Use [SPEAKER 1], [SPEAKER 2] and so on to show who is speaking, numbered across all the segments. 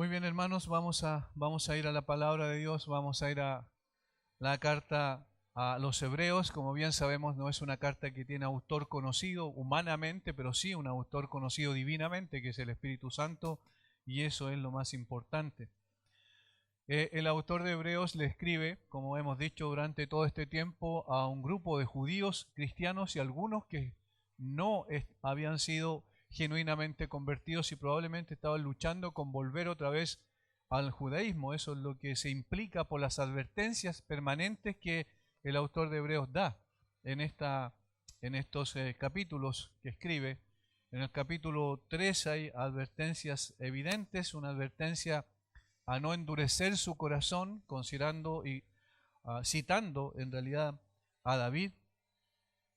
[SPEAKER 1] Muy bien, hermanos, vamos a ir a la palabra de Dios, vamos a ir a la carta a los Hebreos. Como bien sabemos, no es una carta que tiene autor conocido humanamente, pero sí un autor conocido divinamente, que es el Espíritu Santo, y eso es lo más importante. El autor de Hebreos le escribe, como hemos dicho durante todo este tiempo, a un grupo de judíos cristianos y algunos que no habían sido genuinamente convertidos y probablemente estaban luchando con volver otra vez al judaísmo. Eso es lo que se implica por las advertencias permanentes que el autor de Hebreos da en estos capítulos que escribe. En el capítulo 3 hay advertencias evidentes, una advertencia a no endurecer su corazón, considerando y citando en realidad a David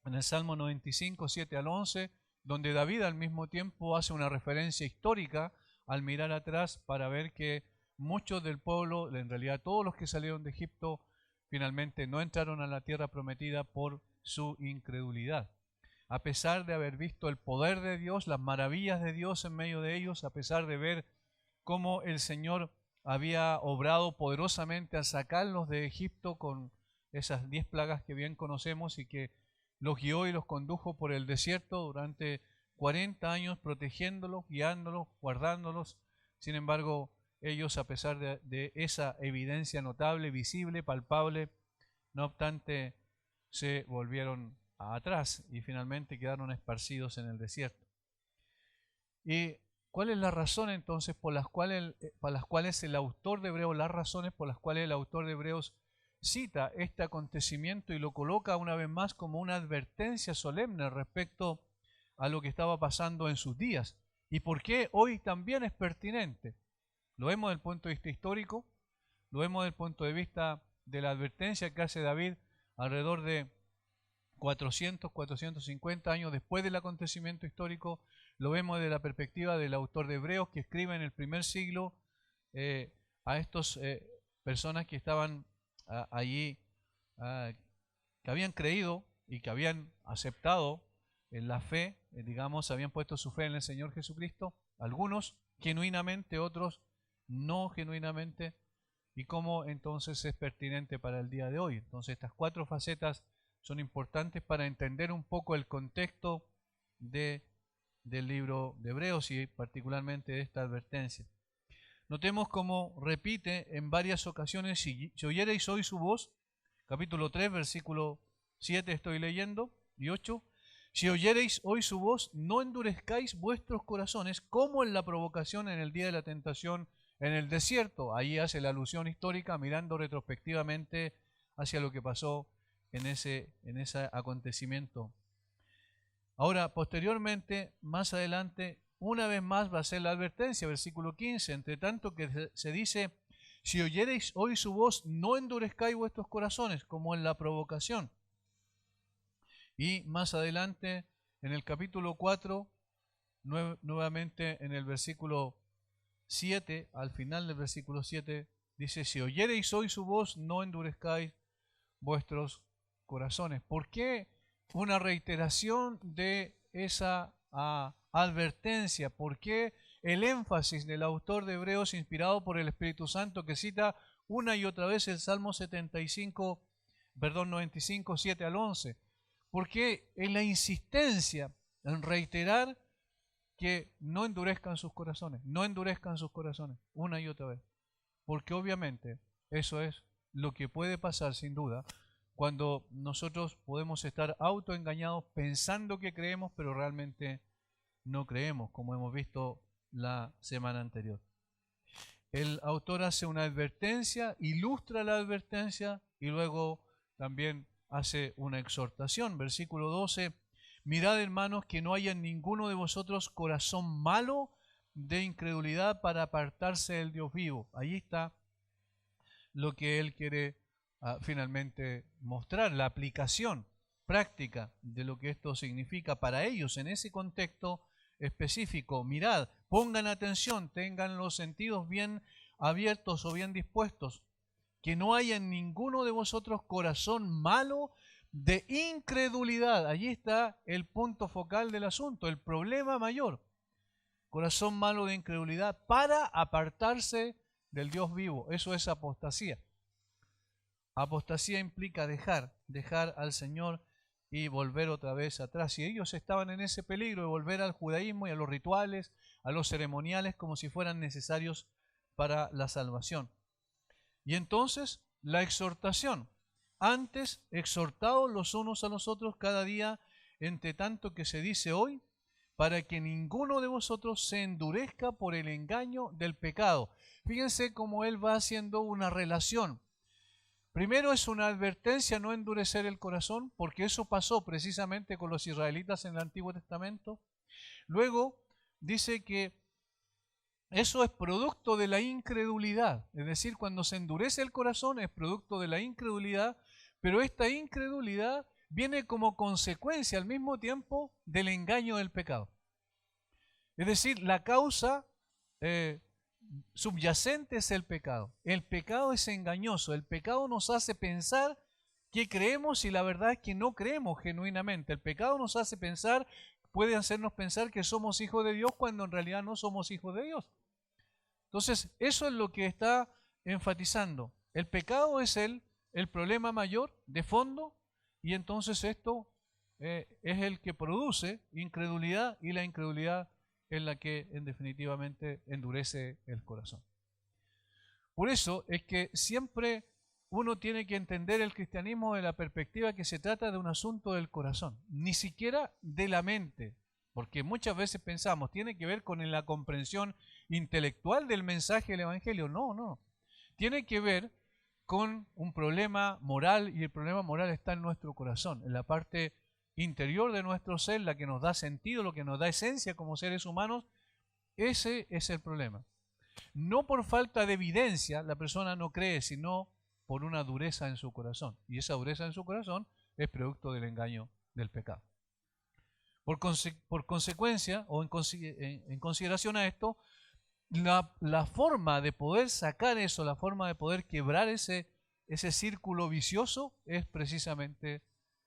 [SPEAKER 1] en el Salmo 95, 7 al 11, donde David al mismo tiempo hace una referencia histórica al mirar atrás para ver que muchos del pueblo, en realidad todos los que salieron de Egipto, finalmente no entraron a la tierra prometida por su incredulidad. A pesar de haber visto el poder de Dios, las maravillas de Dios en medio de ellos, a pesar de ver cómo el Señor había obrado poderosamente al sacarlos de Egipto con esas 10 plagas que bien conocemos y que los guió y los condujo por el desierto durante 40 años, protegiéndolos, guiándolos, guardándolos. Sin embargo, ellos, a pesar de esa evidencia notable, visible, palpable, no obstante, se volvieron atrás y finalmente quedaron esparcidos en el desierto. ¿Y cuál es la razón entonces por las cuales el autor de Hebreos, las razones por las cuales el autor de Hebreos cita este acontecimiento y lo coloca una vez más como una advertencia solemne respecto a lo que estaba pasando en sus días? ¿Y por qué hoy también es pertinente? Lo vemos desde el punto de vista histórico, lo vemos desde el punto de vista de la advertencia que hace David alrededor de 450 años después del acontecimiento histórico. Lo vemos desde la perspectiva del autor de Hebreos, que escribe en el primer siglo a estas personas que estaban allí, que habían creído y que habían aceptado en la fe, digamos, habían puesto su fe en el Señor Jesucristo, algunos genuinamente, otros no genuinamente, y cómo entonces es pertinente para el día de hoy. Entonces estas 4 facetas son importantes para entender un poco el contexto del libro de Hebreos y particularmente de esta advertencia. Notemos cómo repite en varias ocasiones: si oyereis hoy su voz, capítulo 3, versículo 7 estoy leyendo, y 8, si oyereis hoy su voz, no endurezcáis vuestros corazones como en la provocación en el día de la tentación en el desierto. Ahí hace la alusión histórica mirando retrospectivamente hacia lo que pasó en ese acontecimiento. Ahora, posteriormente, más adelante, una vez más va a ser la advertencia, versículo 15, entre tanto que se dice: si oyereis hoy su voz, no endurezcáis vuestros corazones, como en la provocación. Y más adelante, en el capítulo 4, nuevamente en el versículo 7, al final del versículo 7, dice: si oyereis hoy su voz, no endurezcáis vuestros corazones. ¿Por qué una reiteración de esa advertencia? ¿Por qué el énfasis del autor de Hebreos, inspirado por el Espíritu Santo, que cita una y otra vez el Salmo 95, 7 al 11? ¿Por qué en la insistencia en reiterar que no endurezcan sus corazones, no endurezcan sus corazones, una y otra vez? Porque obviamente eso es lo que puede pasar sin duda cuando nosotros podemos estar autoengañados pensando que creemos, pero realmente no creemos, como hemos visto la semana anterior. El autor hace una advertencia, ilustra la advertencia y luego también hace una exhortación. Versículo 12: mirad, hermanos, que no haya en ninguno de vosotros corazón malo de incredulidad para apartarse del Dios vivo. Ahí está lo que él quiere finalmente mostrar, la aplicación práctica de lo que esto significa para ellos en ese contexto específico. Mirad, pongan atención, tengan los sentidos bien abiertos o bien dispuestos, que no haya en ninguno de vosotros corazón malo de incredulidad. Allí está el punto focal del asunto, el problema mayor. corazón malo de incredulidad, para apartarse del Dios vivo. Eso es apostasía. Apostasía implica dejar al Señor y volver otra vez atrás. Y ellos estaban en ese peligro de volver al judaísmo y a los rituales, a los ceremoniales, como si fueran necesarios para la salvación. Y entonces, la exhortación. Antes, exhortaos los unos a los otros cada día, entre tanto que se dice hoy, para que ninguno de vosotros se endurezca por el engaño del pecado. Fíjense cómo él va haciendo una relación. Primero es una advertencia, no endurecer el corazón, porque eso pasó precisamente con los israelitas en el Antiguo Testamento. Luego dice que eso es producto de la incredulidad, es decir, cuando se endurece el corazón es producto de la incredulidad, pero esta incredulidad viene como consecuencia al mismo tiempo del engaño del pecado. Es decir, la causa subyacente es el pecado. El pecado es engañoso. El pecado nos hace pensar que creemos y la verdad es que no creemos genuinamente. El pecado nos hace pensar, puede hacernos pensar que somos hijos de Dios cuando en realidad no somos hijos de Dios. Entonces, eso es lo que está enfatizando. El pecado es el problema mayor de fondo y entonces esto es el que produce incredulidad y la incredulidad es la que en definitivamente endurece el corazón. Por eso es que siempre uno tiene que entender el cristianismo de la perspectiva que se trata de un asunto del corazón, ni siquiera de la mente, porque muchas veces pensamos, tiene que ver con la comprensión intelectual del mensaje del Evangelio. No. Tiene que ver con un problema moral y el problema moral está en nuestro corazón, en la parte interior de nuestro ser, la que nos da sentido, lo que nos da esencia como seres humanos. Ese es el problema. No por falta de evidencia la persona no cree, sino por una dureza en su corazón. Y esa dureza en su corazón es producto del engaño del pecado. Por consecuencia, o en consideración a esto, la forma de poder sacar eso, la forma de poder quebrar ese círculo vicioso es precisamente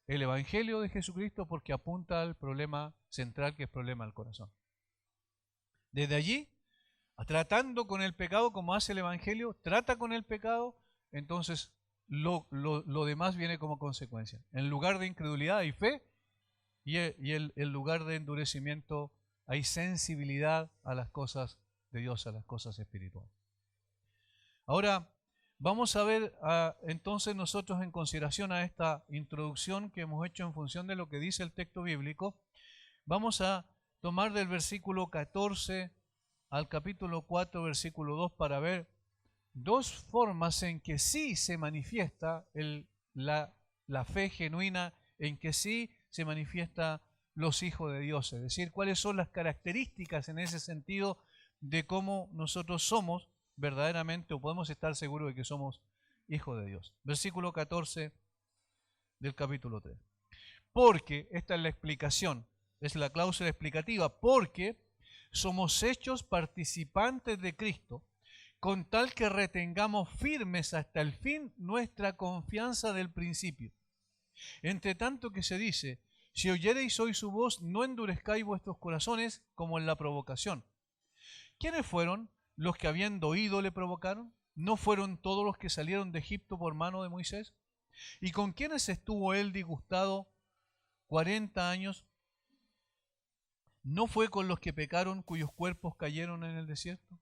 [SPEAKER 1] el Evangelio de Jesucristo, porque apunta al problema central que es el problema del corazón. Desde allí, tratando con el pecado como hace el Evangelio, trata con el pecado, entonces lo demás viene como consecuencia. En lugar de incredulidad hay fe y en lugar de endurecimiento hay sensibilidad a las cosas de Dios, a las cosas espirituales. Ahora, vamos a ver entonces nosotros en consideración a esta introducción que hemos hecho en función de lo que dice el texto bíblico, vamos a tomar del versículo 14 al capítulo 4, versículo 2, para ver dos formas en que sí se manifiesta la fe genuina, en que sí se manifiesta los hijos de Dios, es decir, cuáles son las características en ese sentido de cómo nosotros somos verdaderamente o podemos estar seguros de que somos hijos de Dios. Versículo 14 del capítulo 3. Porque, esta es la explicación, es la cláusula explicativa, porque somos hechos participantes de Cristo, con tal que retengamos firmes hasta el fin nuestra confianza del principio. Entre tanto que se dice, si oyereis hoy su voz, no endurezcáis vuestros corazones como en la provocación. ¿Quiénes fueron los que habiendo oído le provocaron? ¿No fueron todos los que salieron de Egipto por mano de Moisés? ¿Y con quiénes estuvo él disgustado 40 años? ¿No fue con los que pecaron cuyos cuerpos cayeron en el desierto?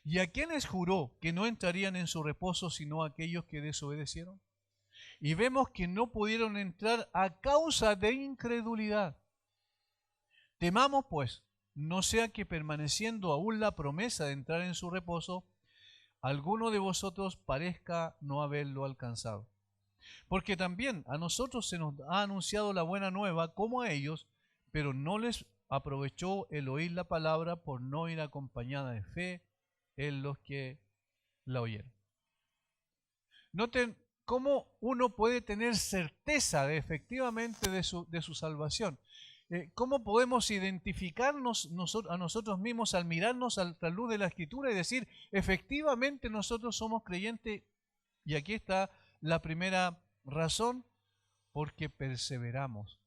[SPEAKER 1] ¿Y a quiénes juró que no entrarían en su reposo sino aquellos que desobedecieron? Y vemos que no pudieron entrar a causa de incredulidad. Temamos pues, no sea que permaneciendo aún la promesa de entrar en su reposo, alguno de vosotros parezca no haberlo alcanzado. Porque también a nosotros se nos ha anunciado la buena nueva como a ellos, pero no les aprovechó el oír la palabra por no ir acompañada de fe en los que la oyeron. Noten cómo uno puede tener certeza de efectivamente de su salvación. ¿Cómo podemos identificarnos a nosotros mismos al mirarnos a la luz de la Escritura y decir, efectivamente nosotros somos creyentes? Y aquí está la primera razón, porque perseveramos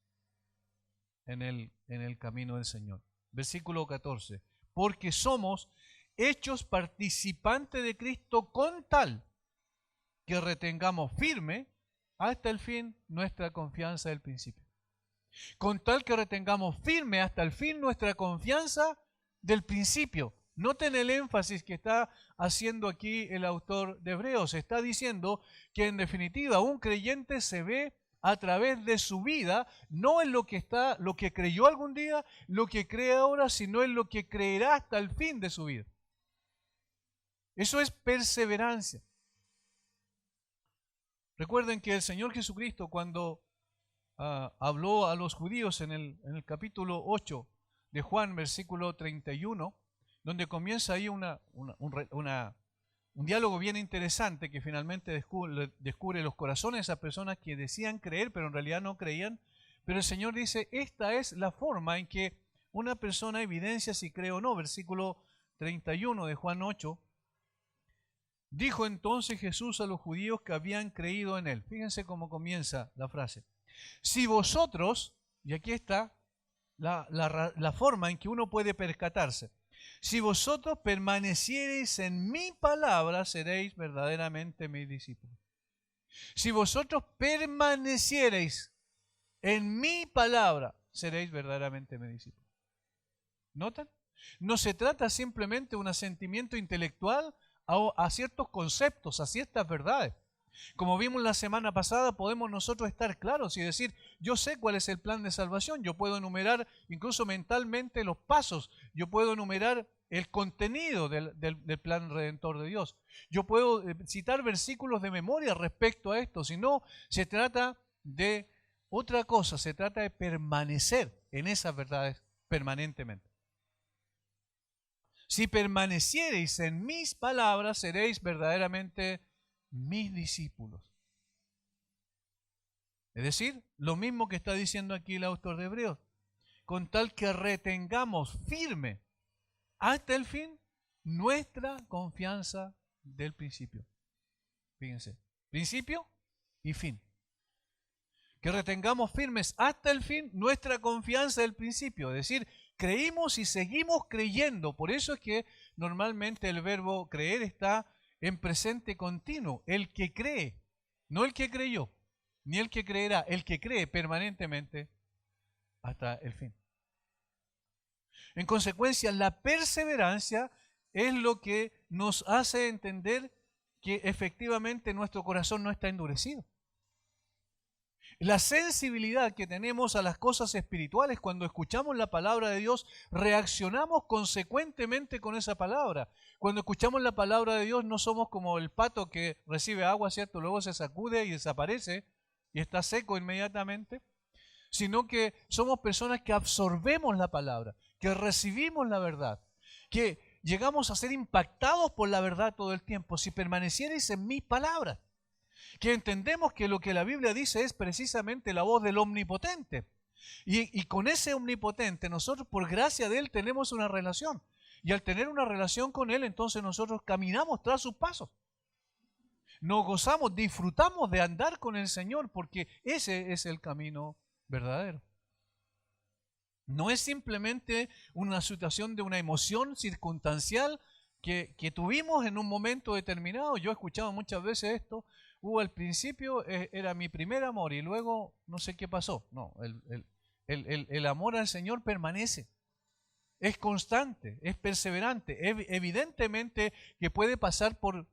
[SPEAKER 1] en el camino del Señor. Versículo 14. porque somos hechos participantes de Cristo con tal que retengamos firme hasta el fin nuestra confianza del principio. Con tal que retengamos firme hasta el fin nuestra confianza del principio. Noten el énfasis que está haciendo aquí el autor de Hebreos. Está diciendo que en definitiva un creyente se ve a través de su vida, no en lo que creyó algún día, lo que cree ahora, sino en lo que creerá hasta el fin de su vida. Eso es perseverancia. Recuerden que el Señor Jesucristo, cuando habló a los judíos en el capítulo 8 de Juan, versículo 31, donde comienza ahí un diálogo bien interesante que finalmente descubre los corazones de esas personas que decían creer, pero en realidad no creían. Pero el Señor dice, esta es la forma en que una persona evidencia si cree o no. Versículo 31 de Juan 8. Dijo entonces Jesús a los judíos que habían creído en él. Fíjense cómo comienza la frase. Si vosotros, y aquí está la forma en que uno puede percatarse, si vosotros permaneciereis en mi palabra, seréis verdaderamente mis discípulos. Si vosotros permaneciereis en mi palabra, seréis verdaderamente mis discípulos. ¿Notan? No se trata simplemente de un asentimiento intelectual a ciertos conceptos, a ciertas verdades. Como vimos la semana pasada, podemos nosotros estar claros y decir, yo sé cuál es el plan de salvación, yo puedo enumerar incluso mentalmente los pasos, yo puedo enumerar el contenido del plan redentor de Dios. Yo puedo citar versículos de memoria respecto a esto, si no, se trata de otra cosa, se trata de permanecer en esas verdades permanentemente. Si permaneciereis en mis palabras, seréis verdaderamente mis discípulos. Es decir, lo mismo que está diciendo aquí el autor de Hebreos, con tal que retengamos firme hasta el fin nuestra confianza del principio. Fíjense, principio y fin. Que retengamos firmes hasta el fin nuestra confianza del principio, es decir, creímos y seguimos creyendo. Por eso es que normalmente el verbo creer está en presente continuo. El que cree, no el que creyó, ni el que creerá, el que cree permanentemente hasta el fin. En consecuencia, la perseverancia es lo que nos hace entender que efectivamente nuestro corazón no está endurecido. La sensibilidad que tenemos a las cosas espirituales cuando escuchamos la palabra de Dios, reaccionamos consecuentemente con esa palabra. Cuando escuchamos la palabra de Dios no somos como el pato que recibe agua, ¿cierto? Luego se sacude y desaparece y está seco inmediatamente, sino que somos personas que absorbemos la palabra, que recibimos la verdad, que llegamos a ser impactados por la verdad todo el tiempo. Si permanecierais en mis palabras, que entendemos que lo que la Biblia dice es precisamente la voz del Omnipotente. Y con ese Omnipotente nosotros por gracia de Él tenemos una relación. Y al tener una relación con Él, entonces nosotros caminamos tras sus pasos. Nos gozamos, disfrutamos de andar con el Señor porque ese es el camino verdadero. No es simplemente una situación de una emoción circunstancial que tuvimos en un momento determinado. Yo he escuchado muchas veces esto. Al principio era mi primer amor y luego no sé qué pasó. No, el amor al Señor permanece. Es constante, es perseverante. Evidentemente que puede pasar por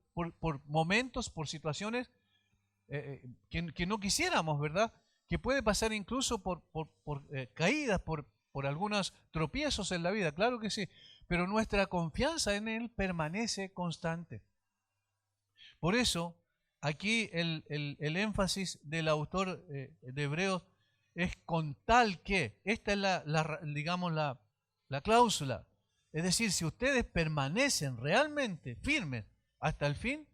[SPEAKER 1] momentos, por situaciones que no quisiéramos, ¿verdad? Que puede pasar incluso por caídas, por algunos tropiezos en la vida, claro que sí. Pero nuestra confianza en Él permanece constante. Por eso, aquí el énfasis del autor de Hebreos es con tal que, esta es la cláusula. Es decir, si ustedes permanecen realmente firmes hasta el fin,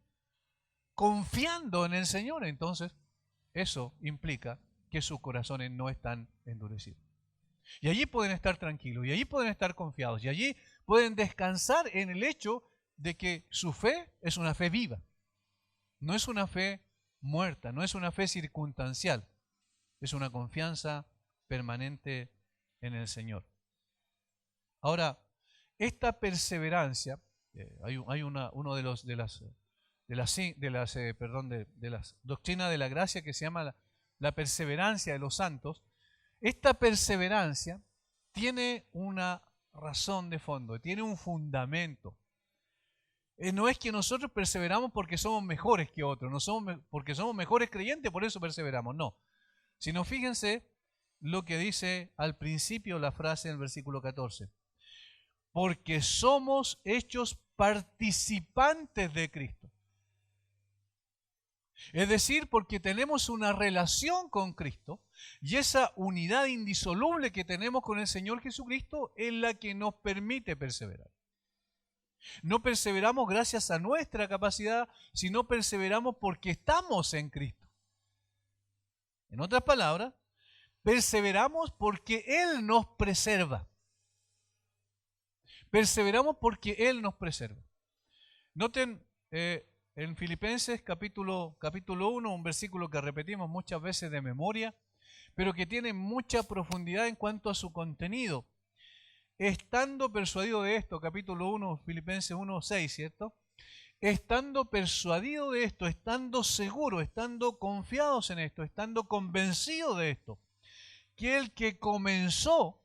[SPEAKER 1] confiando en el Señor, entonces eso implica que sus corazones no están endurecidos. Y allí pueden estar tranquilos, y allí pueden estar confiados, y allí pueden descansar en el hecho de que su fe es una fe viva. No es una fe muerta, no es una fe circunstancial, es una confianza permanente en el Señor. Ahora, esta perseverancia, uno de las doctrinas de la gracia que se llama la perseverancia de los santos. Esta perseverancia tiene una razón de fondo, tiene un fundamento. No es que nosotros perseveramos porque somos mejores que otros, no somos porque somos mejores creyentes, por eso perseveramos, no. Sino fíjense lo que dice al principio la frase en el versículo 14. Porque somos hechos participantes de Cristo. Es decir, porque tenemos una relación con Cristo y esa unidad indisoluble que tenemos con el Señor Jesucristo es la que nos permite perseverar. No perseveramos gracias a nuestra capacidad, sino perseveramos porque estamos en Cristo. En otras palabras, perseveramos porque Él nos preserva. Perseveramos porque Él nos preserva. Noten en Filipenses capítulo 1, un versículo que repetimos muchas veces de memoria, pero que tiene mucha profundidad en cuanto a su contenido. Estando persuadido de esto, capítulo 1, Filipenses 1, 6, ¿cierto? Estando persuadido de esto, estando seguro, estando confiados en esto, estando convencidos de esto, que el que comenzó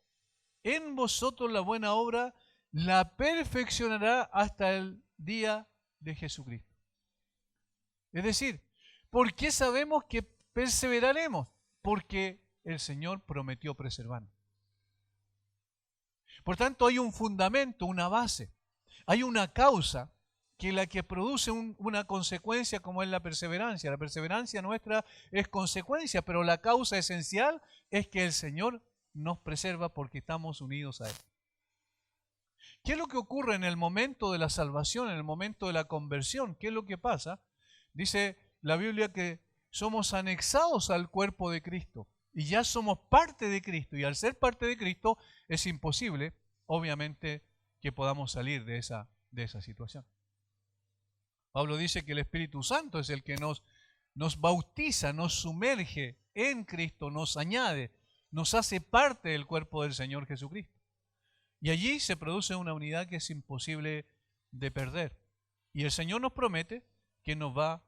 [SPEAKER 1] en vosotros la buena obra, la perfeccionará hasta el día de Jesucristo. Es decir, ¿por qué sabemos que perseveraremos? Porque el Señor prometió preservarnos. Por tanto, hay un fundamento, una base, hay una causa que la que produce una consecuencia como es la perseverancia. La perseverancia nuestra es consecuencia, pero la causa esencial es que el Señor nos preserva porque estamos unidos a Él. ¿Qué es lo que ocurre en el momento de la salvación, en el momento de la conversión? ¿Qué es lo que pasa? Dice la Biblia que somos anexados al cuerpo de Cristo y ya somos parte de Cristo. Y al ser parte de Cristo es imposible, obviamente, que podamos salir de esa situación. Pablo dice que el Espíritu Santo es el que nos bautiza, nos sumerge en Cristo, nos añade, nos hace parte del cuerpo del Señor Jesucristo. Y allí se produce una unidad que es imposible de perder. Y el Señor nos promete que nos va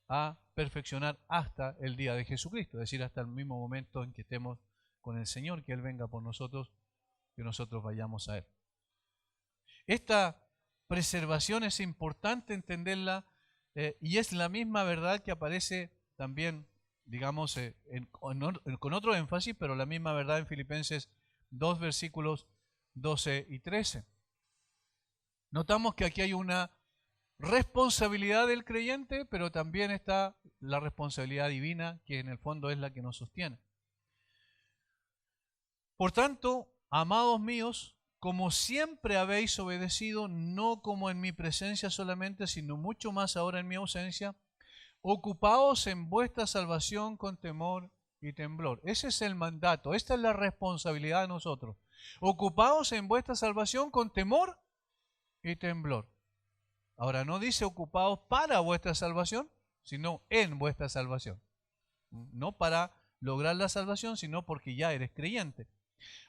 [SPEAKER 1] a perfeccionar hasta el día de Jesucristo, es decir, hasta el mismo momento en que estemos con el Señor, que Él venga por nosotros, que nosotros vayamos a Él. Esta preservación es importante entenderla y es la misma verdad que aparece también, digamos, con otro énfasis, pero la misma verdad en Filipenses 2, versículos 12 y 13. Notamos que aquí hay una responsabilidad del creyente, pero también está la responsabilidad divina, que en el fondo es la que nos sostiene. Por tanto, amados míos, como siempre habéis obedecido, no como en mi presencia solamente, sino mucho más ahora en mi ausencia, ocupaos en vuestra salvación con temor y temblor. Ese es el mandato, esta es la responsabilidad de nosotros. Ocupaos en vuestra salvación con temor y temblor. Ahora, no dice ocupaos para vuestra salvación, sino en vuestra salvación. No para lograr la salvación, sino porque ya eres creyente.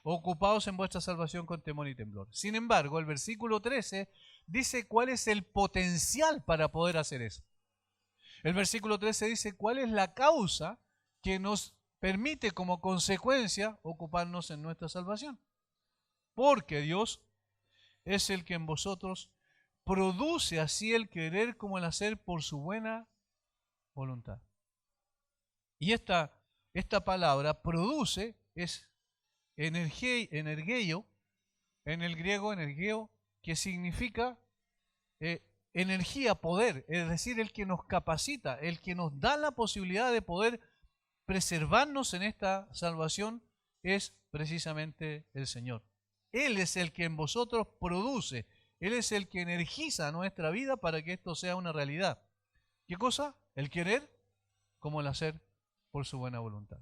[SPEAKER 1] Ocupaos en vuestra salvación con temor y temblor. Sin embargo, el versículo 13 dice cuál es el potencial para poder hacer eso. El versículo 13 dice cuál es la causa que nos permite como consecuencia ocuparnos en nuestra salvación. Porque Dios es el que en vosotros produce así el querer como el hacer por su buena voluntad. Y esta palabra produce es energeio, en el griego energeo, que significa energía, poder, es decir, el que nos capacita, el que nos da la posibilidad de poder preservarnos en esta salvación es precisamente el Señor. Él es el que en vosotros produce, Él es el que energiza nuestra vida para que esto sea una realidad. ¿Qué cosa? El querer como el hacer por su buena voluntad.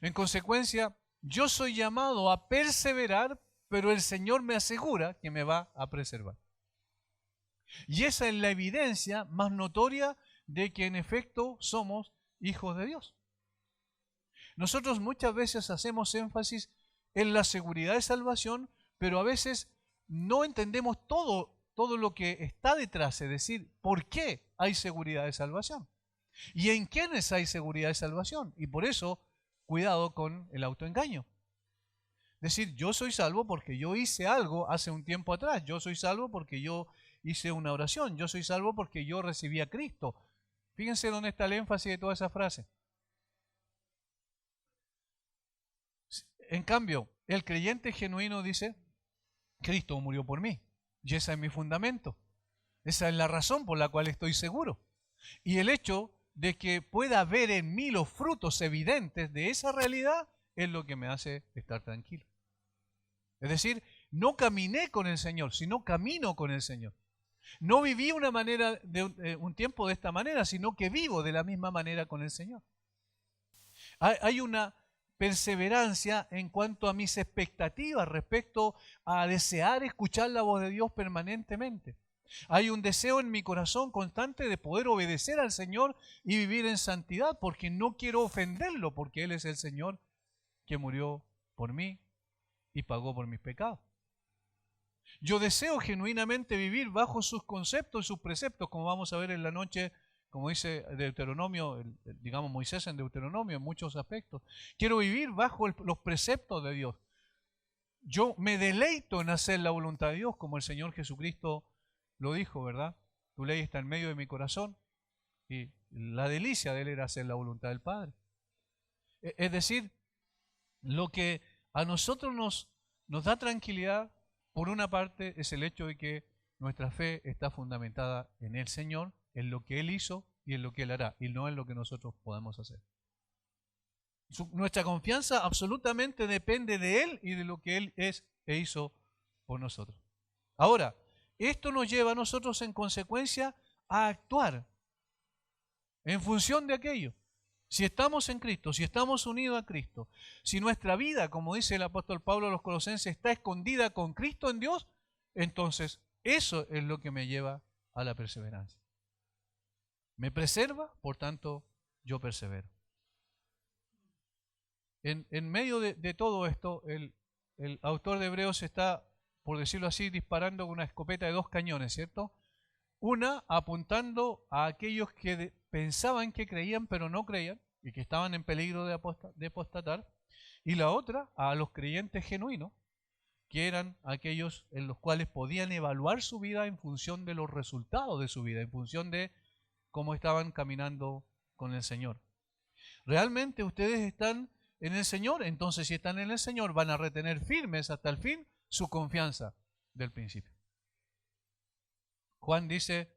[SPEAKER 1] En consecuencia, yo soy llamado a perseverar, pero el Señor me asegura que me va a preservar. Y esa es la evidencia más notoria de que en efecto somos hijos de Dios. Nosotros muchas veces hacemos énfasis en la seguridad de salvación pero a veces no entendemos todo lo que está detrás, es decir, por qué hay seguridad de salvación y en quiénes hay seguridad de salvación. Y por eso, cuidado con el autoengaño. Es decir, yo soy salvo porque yo hice algo hace un tiempo atrás, yo soy salvo porque yo hice una oración, yo soy salvo porque yo recibí a Cristo. Fíjense dónde está el énfasis de toda esa frase. En cambio, el creyente genuino dice, Cristo murió por mí, y ese es mi fundamento. Esa es la razón por la cual estoy seguro. Y el hecho de que pueda ver en mí los frutos evidentes de esa realidad es lo que me hace estar tranquilo. Es decir, no caminé con el Señor, sino camino con el Señor. No viví una manera un tiempo de esta manera, sino que vivo de la misma manera con el Señor. Hay una perseverancia en cuanto a mis expectativas respecto a desear escuchar la voz de Dios permanentemente. Hay un deseo en mi corazón constante de poder obedecer al Señor y vivir en santidad, porque no quiero ofenderlo, porque Él es el Señor que murió por mí y pagó por mis pecados. Yo deseo genuinamente vivir bajo sus conceptos y sus preceptos, como vamos a ver en la noche, como dice Deuteronomio, digamos Moisés en Deuteronomio en muchos aspectos. Quiero vivir bajo los preceptos de Dios. Yo me deleito en hacer la voluntad de Dios, como el Señor Jesucristo lo dijo, ¿verdad? Tu ley está en medio de mi corazón, y la delicia de Él era hacer la voluntad del Padre. Es decir, lo que a nosotros nos da tranquilidad, por una parte, es el hecho de que nuestra fe está fundamentada en el Señor, en lo que Él hizo y en lo que Él hará, y no en lo que nosotros podemos hacer. Nuestra confianza absolutamente depende de Él y de lo que Él es e hizo por nosotros. Ahora, esto nos lleva a nosotros en consecuencia a actuar en función de aquello. Si estamos en Cristo, si estamos unidos a Cristo, si nuestra vida, como dice el apóstol Pablo a los Colosenses, está escondida con Cristo en Dios, entonces eso es lo que me lleva a la perseverancia. Me preserva, por tanto, yo persevero. En medio de todo esto, el autor de Hebreos está, por decirlo así, disparando con una escopeta de 2 cañones, ¿cierto? Una apuntando a aquellos que pensaban que creían pero no creían y que estaban en peligro de apostatar, y la otra a los creyentes genuinos, que eran aquellos en los cuales podían evaluar su vida en función de los resultados de su vida, en función de cómo estaban caminando con el Señor. ¿Realmente ustedes están en el Señor? Entonces, si están en el Señor, van a retener firmes hasta el fin su confianza del principio. Juan dice,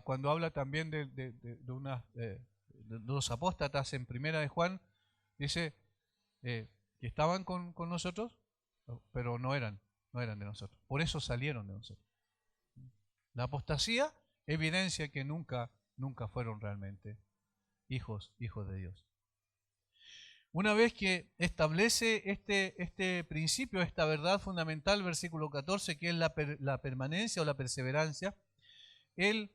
[SPEAKER 1] cuando habla también de los apóstatas en primera de Juan, dice que estaban con nosotros, pero no eran de nosotros. Por eso salieron de nosotros. La apostasía evidencia que nunca fueron realmente hijos de Dios. Una vez que establece este principio, esta verdad fundamental, versículo 14, que es la permanencia o la perseverancia, él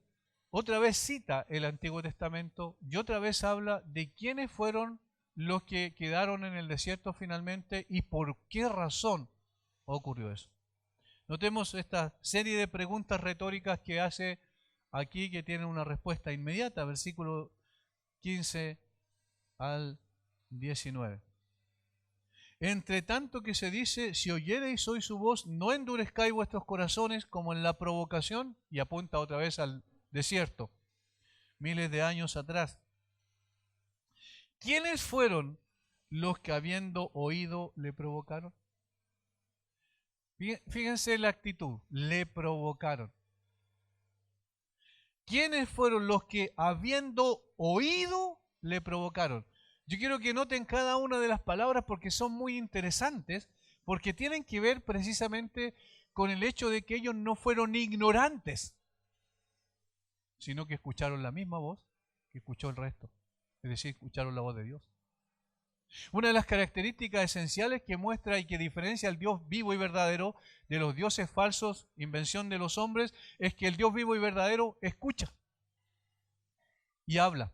[SPEAKER 1] otra vez cita el Antiguo Testamento y otra vez habla de quiénes fueron los que quedaron en el desierto finalmente y por qué razón ocurrió eso. Notemos esta serie de preguntas retóricas que hace aquí, que tienen una respuesta inmediata, versículo 15 al 19. Entre tanto que se dice, si oyereis hoy su voz, no endurezcáis vuestros corazones como en la provocación, y apunta otra vez al desierto, miles de años atrás. ¿Quiénes fueron los que habiendo oído le provocaron? Fíjense la actitud, le provocaron. ¿Quiénes fueron los que habiendo oído le provocaron? Yo quiero que noten cada una de las palabras porque son muy interesantes, porque tienen que ver precisamente con el hecho de que ellos no fueron ignorantes, sino que escucharon la misma voz que escuchó el resto, es decir, escucharon la voz de Dios. Una de las características esenciales que muestra y que diferencia al Dios vivo y verdadero de los dioses falsos, invención de los hombres, es que el Dios vivo y verdadero escucha y habla.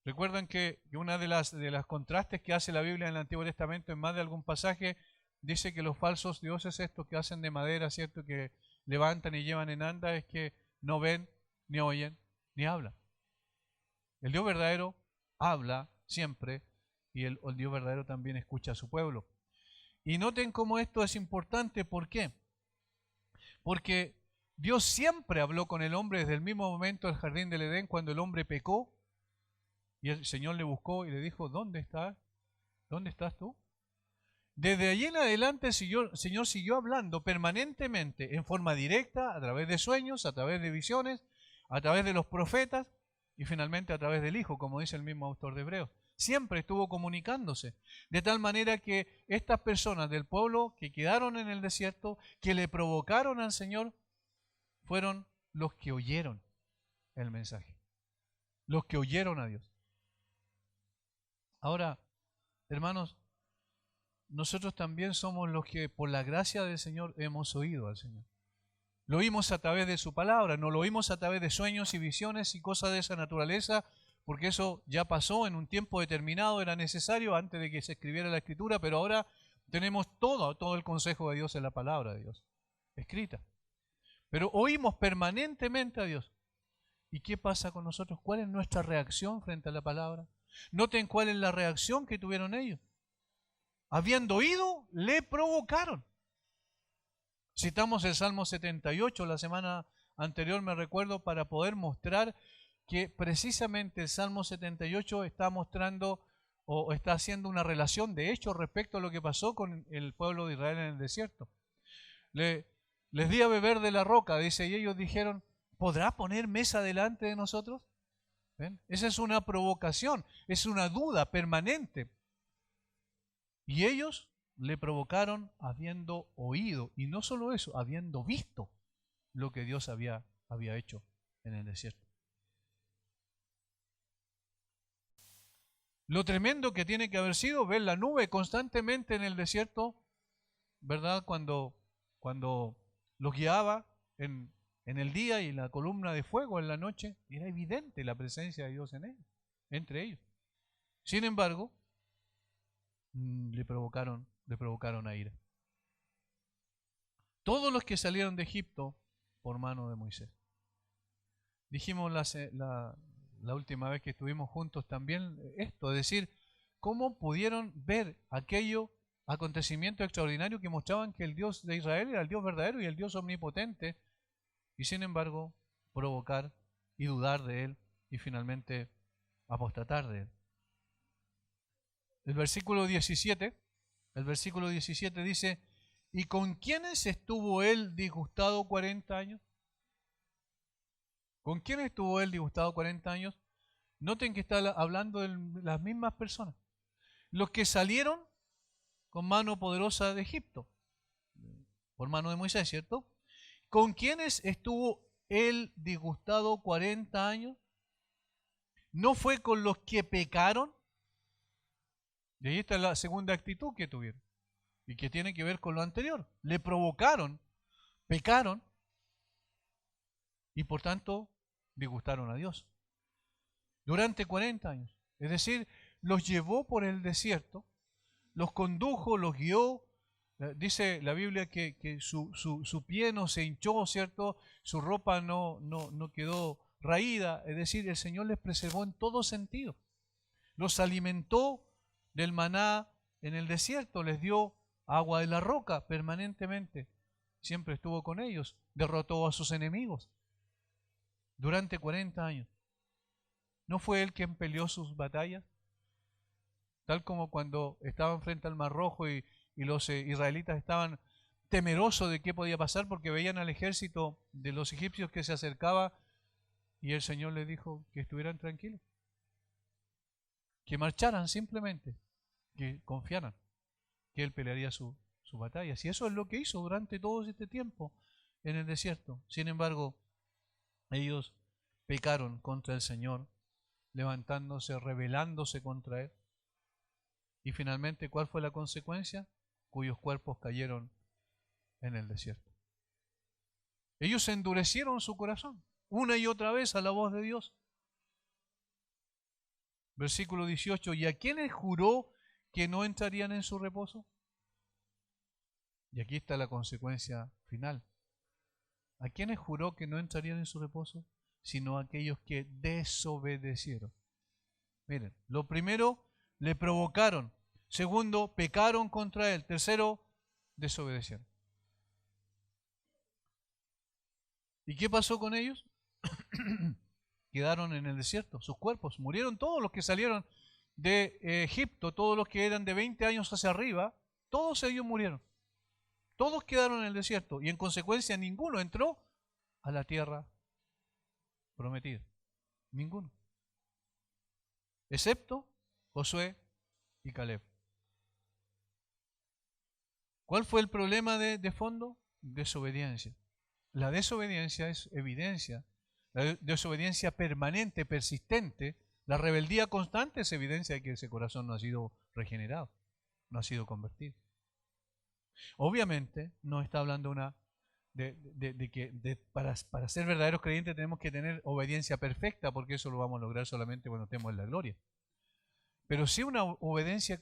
[SPEAKER 1] Recuerdan que una de las contrastes que hace la Biblia en el Antiguo Testamento en más de algún pasaje dice que los falsos dioses estos que hacen de madera, ¿cierto? Que levantan y llevan en anda, es que no ven, ni oyen, ni hablan. El Dios verdadero habla siempre y el Dios verdadero también escucha a su pueblo. Y noten cómo esto es importante. ¿Por qué? Porque Dios siempre habló con el hombre desde el mismo momento del jardín del Edén, cuando el hombre pecó y el Señor le buscó y le dijo, ¿dónde estás? ¿Dónde estás tú? Desde allí en adelante el Señor siguió hablando permanentemente, en forma directa, a través de sueños, a través de visiones, a través de los profetas y finalmente a través del Hijo, como dice el mismo autor de Hebreos. Siempre estuvo comunicándose, de tal manera que estas personas del pueblo que quedaron en el desierto, que le provocaron al Señor, fueron los que oyeron el mensaje, los que oyeron a Dios. Ahora, hermanos, nosotros también somos los que por la gracia del Señor hemos oído al Señor. Lo oímos a través de su palabra, no lo oímos a través de sueños y visiones y cosas de esa naturaleza, porque eso ya pasó en un tiempo determinado, era necesario antes de que se escribiera la Escritura, pero ahora tenemos todo el consejo de Dios en la palabra de Dios, escrita. Pero oímos permanentemente a Dios. ¿Y qué pasa con nosotros? ¿Cuál es nuestra reacción frente a la palabra? Noten cuál es la reacción que tuvieron ellos. Habiendo oído, le provocaron. Citamos el Salmo 78 la semana anterior, me recuerdo, para poder mostrar que precisamente el Salmo 78 está mostrando o está haciendo una relación de hecho respecto a lo que pasó con el pueblo de Israel en el desierto. Les di a beber de la roca, dice, y ellos dijeron, ¿podrá poner mesa delante de nosotros? ¿Ven? Esa es una provocación, es una duda permanente. Y ellos le provocaron habiendo oído, y no solo eso, habiendo visto lo que Dios había hecho en el desierto. Lo tremendo que tiene que haber sido ver la nube constantemente en el desierto, ¿verdad? Cuando los guiaba en el día y la columna de fuego en la noche, era evidente la presencia de Dios en ellos, entre ellos. Sin embargo, le provocaron a ira. Todos los que salieron de Egipto por mano de Moisés. Dijimos la última vez que estuvimos juntos también esto, es decir, cómo pudieron ver aquello acontecimiento extraordinario que mostraban que el Dios de Israel era el Dios verdadero y el Dios omnipotente, y sin embargo provocar y dudar de él y finalmente apostatar de él. El versículo 17 dice, ¿y con quiénes estuvo él disgustado 40 años? ¿Con quién estuvo él disgustado 40 años? Noten que está hablando de las mismas personas. Los que salieron con mano poderosa de Egipto, por mano de Moisés, ¿cierto? ¿Con quiénes estuvo él disgustado 40 años? ¿No fue con los que pecaron? Y ahí está la segunda actitud que tuvieron, y que tiene que ver con lo anterior. Le provocaron, pecaron, y por tanto disgustaron a Dios. Durante 40 años. Es decir, los llevó por el desierto, los condujo, los guió. Dice la Biblia que su pie no se hinchó, ¿cierto? Su ropa no quedó raída. Es decir, el Señor les preservó en todo sentido. Los alimentó del maná en el desierto, les dio agua de la roca permanentemente. Siempre estuvo con ellos. Derrotó a sus enemigos durante 40 años. ¿No fue él quien peleó sus batallas? Tal como cuando estaban frente al Mar Rojo y los israelitas estaban temerosos de qué podía pasar porque veían al ejército de los egipcios que se acercaba, y el Señor les dijo que estuvieran tranquilos, que marcharan simplemente, que confiaran que Él pelearía sus batallas. Y eso es lo que hizo durante todo este tiempo en el desierto. Sin embargo, ellos pecaron contra el Señor, levantándose, rebelándose contra Él. Y finalmente, ¿cuál fue la consecuencia? Cuyos cuerpos cayeron en el desierto. Ellos endurecieron su corazón una y otra vez a la voz de Dios. Versículo 18, ¿y a quiénes juró que no entrarían en su reposo? Y aquí está la consecuencia final. ¿A quiénes juró que no entrarían en su reposo? Sino a aquellos que desobedecieron. Miren, lo primero, le provocaron. Segundo, pecaron contra él. Tercero, desobedecieron. ¿Y qué pasó con ellos? Quedaron en el desierto, sus cuerpos. Murieron todos los que salieron de Egipto, todos los que eran de 20 años hacia arriba, todos ellos murieron. Todos quedaron en el desierto y en consecuencia ninguno entró a la tierra prometida. Ninguno. Excepto Josué y Caleb. ¿Cuál fue el problema de fondo? Desobediencia. La desobediencia es evidencia. La desobediencia permanente, persistente, la rebeldía constante es evidencia de que ese corazón no ha sido regenerado, no ha sido convertido. Obviamente no está hablando de que para ser verdaderos creyentes tenemos que tener obediencia perfecta, porque eso lo vamos a lograr solamente cuando estemos en la gloria. Pero sí una obediencia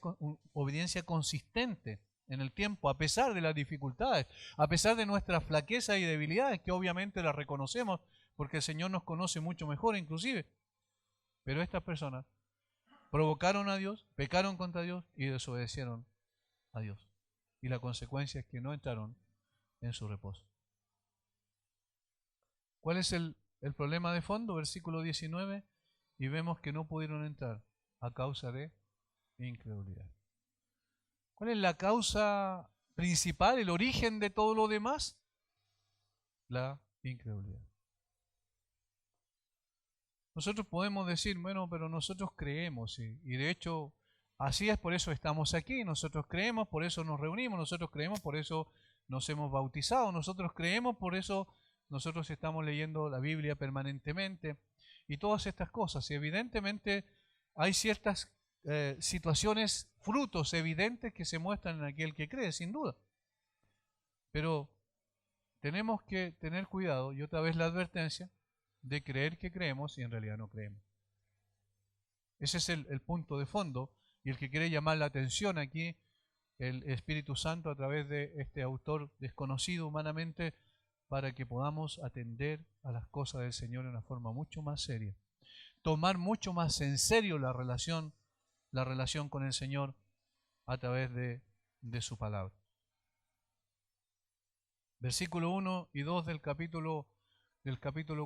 [SPEAKER 1] consistente en el tiempo, a pesar de las dificultades, a pesar de nuestras flaquezas y debilidades, que obviamente las reconocemos, porque el Señor nos conoce mucho mejor inclusive. Pero estas personas provocaron a Dios, pecaron contra Dios y desobedecieron a Dios. Y la consecuencia es que no entraron en su reposo. ¿Cuál es el problema de fondo? Versículo 19. Y vemos que no pudieron entrar a causa de incredulidad. ¿Cuál es la causa principal, el origen de todo lo demás? La incredulidad. Nosotros podemos decir, bueno, pero nosotros creemos, y de hecho así es, por eso estamos aquí, nosotros creemos, por eso nos reunimos, nosotros creemos, por eso nos hemos bautizado, nosotros creemos, por eso nosotros estamos leyendo la Biblia permanentemente, y todas estas cosas. Y evidentemente hay ciertas situaciones, frutos evidentes que se muestran en aquel que cree, sin duda. Pero tenemos que tener cuidado, y otra vez la advertencia, de creer que creemos y en realidad no creemos. Ese es el punto de fondo, y el que quiere llamar la atención aquí, el Espíritu Santo a través de este autor desconocido humanamente, para que podamos atender a las cosas del Señor de una forma mucho más seria. Tomar mucho más en serio la relación con el Señor a través de su palabra. Versículo 1 y 2 del capítulo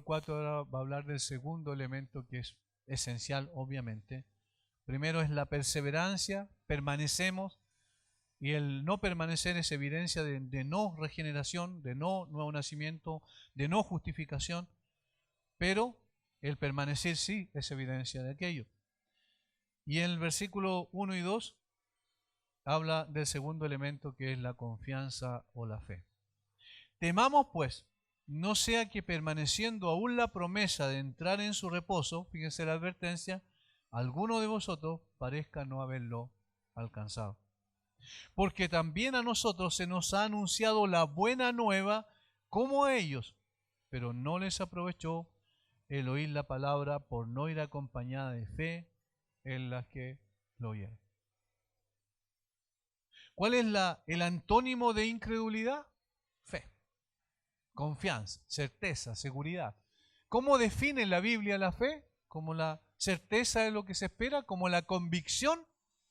[SPEAKER 1] 4 ahora va a hablar del segundo elemento que es esencial, obviamente. Primero es la perseverancia, permanecemos, y el no permanecer es evidencia de no regeneración, de no nuevo nacimiento, de no justificación, pero el permanecer sí es evidencia de aquello. Y en el versículo 1 y 2 habla del segundo elemento, que es la confianza o la fe. Temamos pues, no sea que permaneciendo aún la promesa de entrar en su reposo, fíjense la advertencia, alguno de vosotros parezca no haberlo alcanzado. Porque también a nosotros se nos ha anunciado la buena nueva como a ellos, pero no les aprovechó el oír la palabra por no ir acompañada de fe en las que lo oyeron. ¿Cuál es el antónimo de incredulidad? Fe, confianza, certeza, seguridad. ¿Cómo define la Biblia la fe? Como la certeza de lo que se espera, como la convicción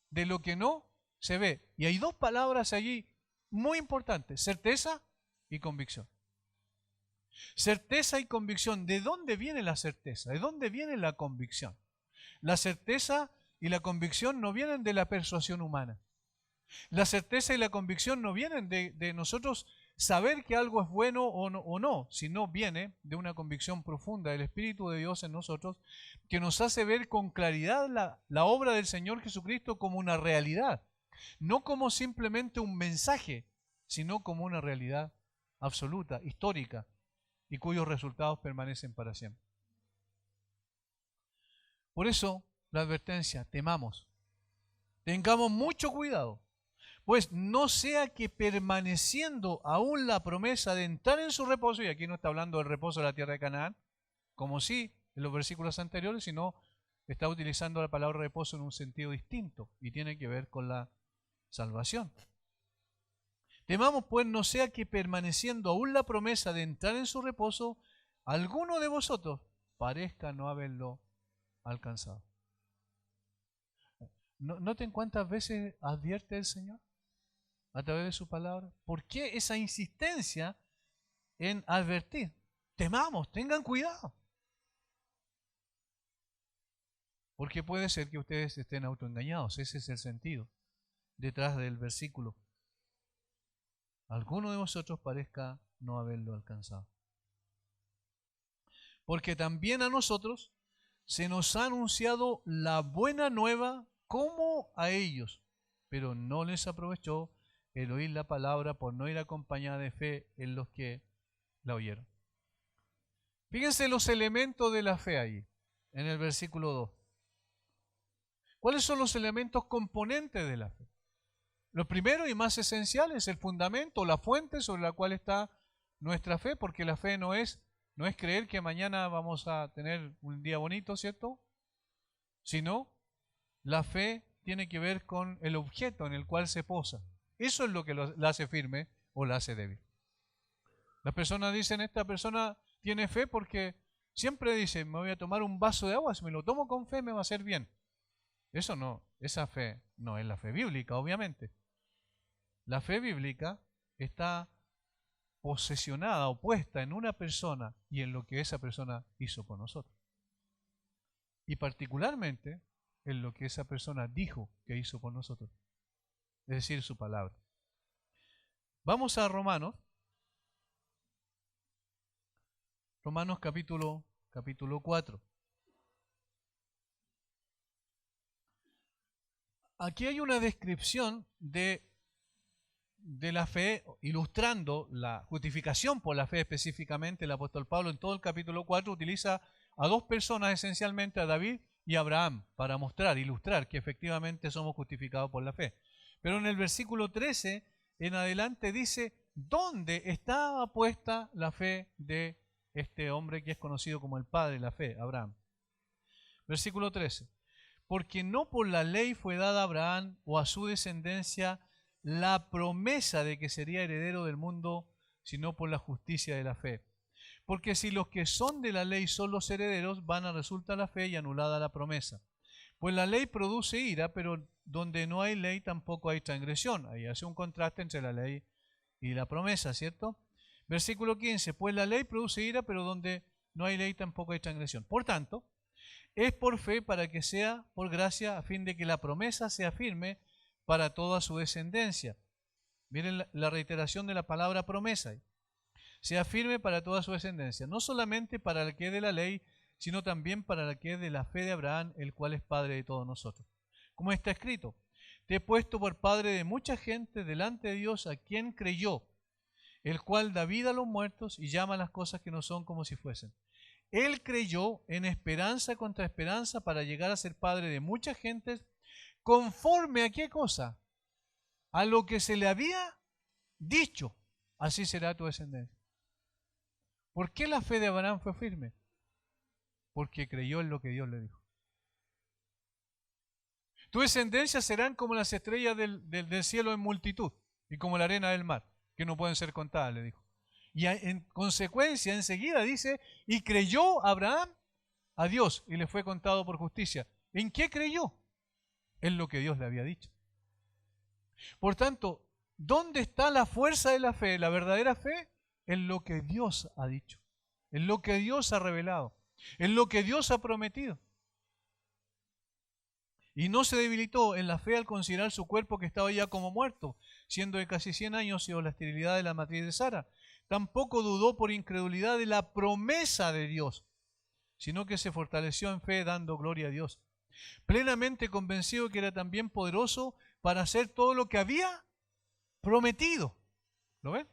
[SPEAKER 1] de lo que no se ve. Y hay dos palabras allí muy importantes: certeza y convicción. Certeza y convicción. ¿De dónde viene la certeza? ¿De dónde viene la convicción? La certeza y la convicción no vienen de la persuasión humana. La certeza y la convicción no vienen de nosotros saber que algo es bueno o no, sino viene de una convicción profunda del Espíritu de Dios en nosotros, que nos hace ver con claridad la obra del Señor Jesucristo como una realidad, no como simplemente un mensaje, sino como una realidad absoluta, histórica, y cuyos resultados permanecen para siempre. Por eso, la advertencia: temamos, tengamos mucho cuidado, pues no sea que permaneciendo aún la promesa de entrar en su reposo, y aquí no está hablando del reposo de la tierra de Canaán, como sí en los versículos anteriores, sino está utilizando la palabra reposo en un sentido distinto y tiene que ver con la salvación. Temamos pues no sea que permaneciendo aún la promesa de entrar en su reposo, alguno de vosotros parezca no haberlo alcanzado. Noten cuántas veces advierte el Señor a través de su palabra. ¿Por qué esa insistencia en advertir? Temamos, tengan cuidado. Porque puede ser que ustedes estén autoengañados. Ese es el sentido detrás del versículo. Alguno de vosotros parezca no haberlo alcanzado. Porque también a nosotros se nos ha anunciado la buena nueva como a ellos, pero no les aprovechó el oír la palabra por no ir acompañada de fe en los que la oyeron. Fíjense los elementos de la fe ahí, en el versículo 2. ¿Cuáles son los elementos componentes de la fe? Lo primero y más esencial es el fundamento, la fuente sobre la cual está nuestra fe, porque la fe no es creer que mañana vamos a tener un día bonito, ¿cierto? Sino la fe tiene que ver con el objeto en el cual se posa. Eso es lo que la hace firme o la hace débil. Las personas dicen, esta persona tiene fe porque siempre dice, me voy a tomar un vaso de agua, si me lo tomo con fe me va a hacer bien. Eso no, esa fe no es la fe bíblica, obviamente. La fe bíblica está posesionada o puesta en una persona y en lo que esa persona hizo por nosotros. Y particularmente en lo que esa persona dijo que hizo por nosotros. Es decir, su palabra. Vamos a Romanos. Romanos capítulo 4. Aquí hay una descripción de la fe, ilustrando la justificación por la fe específicamente. El apóstol Pablo en todo el capítulo 4 utiliza a dos personas esencialmente, a David y a Abraham, para mostrar, ilustrar que efectivamente somos justificados por la fe. Pero en el versículo 13 en adelante dice, ¿dónde estaba puesta la fe de este hombre que es conocido como el padre de la fe, Abraham? Versículo 13. Porque no por la ley fue dada a Abraham o a su descendencia la promesa de que sería heredero del mundo, sino por la justicia de la fe. Porque si los que son de la ley son los herederos, vana resulta la fe y anulada la promesa. Pues la ley produce ira, pero donde no hay ley tampoco hay transgresión. Ahí hace un contraste entre la ley y la promesa, ¿cierto? Versículo 15. Pues la ley produce ira, pero donde no hay ley tampoco hay transgresión. Por tanto, es por fe para que sea por gracia, a fin de que la promesa sea firme para toda su descendencia. Miren la reiteración de la palabra promesa. Sea firme para toda su descendencia, no solamente para el que es de la ley, sino también para el que es de la fe de Abraham, el cual es padre de todos nosotros. Como está escrito, te he puesto por padre de mucha gente delante de Dios a quien creyó, el cual da vida a los muertos y llama a las cosas que no son como si fuesen. Él creyó en esperanza contra esperanza para llegar a ser padre de muchas gentes, conforme a qué cosa? A lo que se le había dicho, así será tu descendencia. ¿Por qué la fe de Abraham fue firme? Porque creyó en lo que Dios le dijo. Tu descendencia serán como las estrellas del cielo en multitud y como la arena del mar, que no pueden ser contadas, le dijo. Y en consecuencia, enseguida dice, y creyó Abraham a Dios y le fue contado por justicia. ¿En qué creyó? En lo que Dios le había dicho. Por tanto, ¿dónde está la fuerza de la fe, la verdadera fe? En lo que Dios ha dicho, en lo que Dios ha revelado, en lo que Dios ha prometido. Y no se debilitó en la fe al considerar su cuerpo que estaba ya como muerto, siendo de casi 100 años y o la esterilidad de la matriz de Sara. Tampoco dudó por incredulidad de la promesa de Dios, sino que se fortaleció en fe dando gloria a Dios, plenamente convencido que era también poderoso para hacer todo lo que había prometido. ¿Lo ven?